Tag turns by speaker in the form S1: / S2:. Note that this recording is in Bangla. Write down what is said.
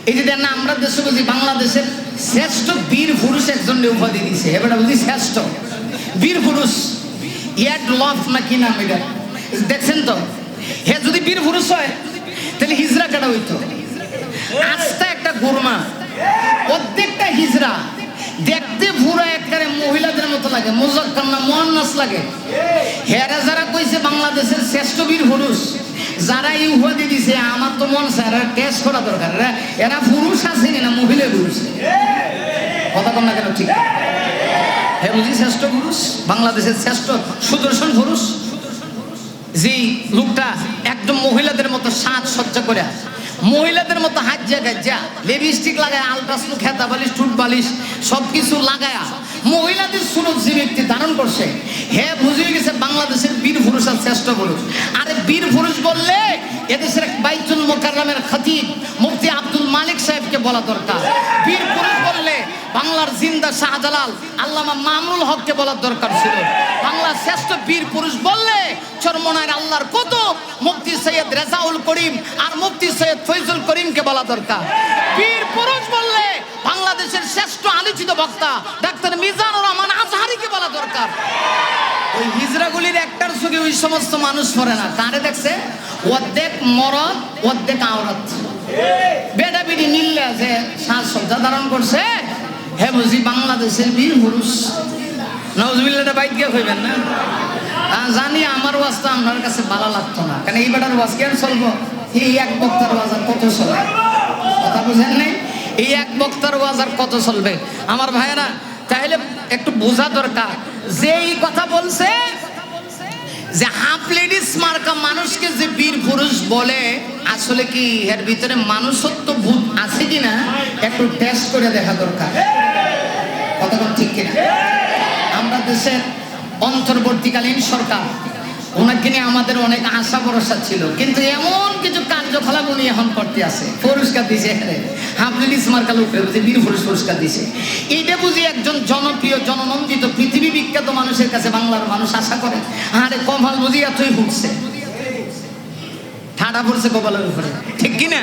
S1: এই যে দেন আমরা দেশে বুঝি বাংলাদেশের শ্রেষ্ঠ বীর পুরুষ একজনকে উপাধি দিছে, এবার বুঝি শ্রেষ্ঠ বীর পুরুষ ইয়াড লভ না কি নাম এটা দেখছেন তো। হে যদি বীর পুরুষ হয় তাহলে হিজরা কাটা হইতো। আস্তা একটা গুরমা, প্রত্যেকটা হিজরা দেখতে পুরো একবারে মহিলাদের মতো লাগে, মুজাক্কার না মুআন্নাস লাগে। হেরা যারা কইছে বাংলাদেশের শ্রেষ্ঠ বীর পুরুষ, যারা এই উপাধি দিছে, আমার তো মন স্যার টেস্ট করা দরকার, এরা পুরুষ আছে না মহিলা পুরুষ, কথা কন না কেন? ঠিক হে বুঝি শ্রেষ্ঠ পুরুষ, বাংলাদেশের শ্রেষ্ঠ সুদর্শন পুরুষ যে লোকটা একদম মহিলাদের মতো সাজ সজ্জা করে, মহিলাদের মতো হাত জায়গায় যা লিপস্টিক লাগায়, আলট্রাসোনিক খেতা বালিশ টুট বালিশ সবকিছু লাগায়া মহিলাদের সুরত যে ব্যক্তি ধারণ করছে, হে বুঝিয়ে গেছে বাংলাদেশের বীর পুরুষ আর শ্রেষ্ঠ পুরুষ। আরে বীর পুরুষ বললে এদেশের বাইতুল মোকাররমের খতিব মুফতি আব্দুল মালিক সাহেবকে বলা দরকার। বীর পুরুষ বললে বাংলার জিন্দা শাহজালাল আল্লামা মামুনুল হককে বলার দরকার ছিল। বাংলার শ্রেষ্ঠ বীর পুরুষ বললে চরমনায়ের আল্লাহর কত মুফতি সৈয়দ রেজাউল করিম আর মুফতি সৈয়দ ফয়জুল করিমকে বলা দরকার। বীর পুরুষ বললে বাংলাদেশের শ্রেষ্ঠ আলোচিত বক্তা ডাক্তার মিজানুর রহমান আজহারিকে বলা দরকার। ওই হিজরাগুলির একটার সঙ্গে ওই সমস্ত মানুষ পড়ে না, কারে দেখছে অর্ধেক মরদ অর্ধেক আওরাত, বেটা বেটি মিললে যে সাজসজ্জা ধারণ করছে, হে বুঝি বাংলাদেশের বীর পুরুষ। নাউজুবিল্লাহটা বাইক গিয়ে কইবেন না, জানি আমার ওয়াজটা আপনার কাছে ভালো লাগতো না, কারণ এই বেটার ওয়াজ কেন চলবো? এই এক বক্তার ওয়াজ আর কত চলে, কথা বুঝেন নাই? এই এক বক্তার ওয়াজ আর কত চলবে আমার ভাইয়েরা? তাহলে একটু বোঝা দরকার যে এই কথা বলছে যে হাফ লেডিস মার্কা মানুষকে যে বীর পুরুষ বলে, আসলে কি এর ভিতরে মানুষত্ব ভূত আছে কিনা একটু টেস্ট করে দেখা দরকার, কথা ঠিক কিনা? আমরা দেশের অন্তর্বর্তীকালীন সরকার, ওনাকে নিয়ে আমাদের অনেক আশা ভরসা ছিল, কিন্তু এমন কিছু কার্যকলাপ উনি এখন করতে আছে। পুরস্কার দিছে হাফ লেডিস মার্কা লোকের বীর পুরুষ পুরস্কার দিছে। এইটা বুঝি একজন জনপ্রিয় জননন্দিত পৃথিবী বিখ্যাত মানুষের কাছে বাংলার মানুষ আশা করে। আরে কপাল বুঝি এতই ফুটছে, ঠাডা পড়ছে কপালের উপরে, ঠিক কিনা?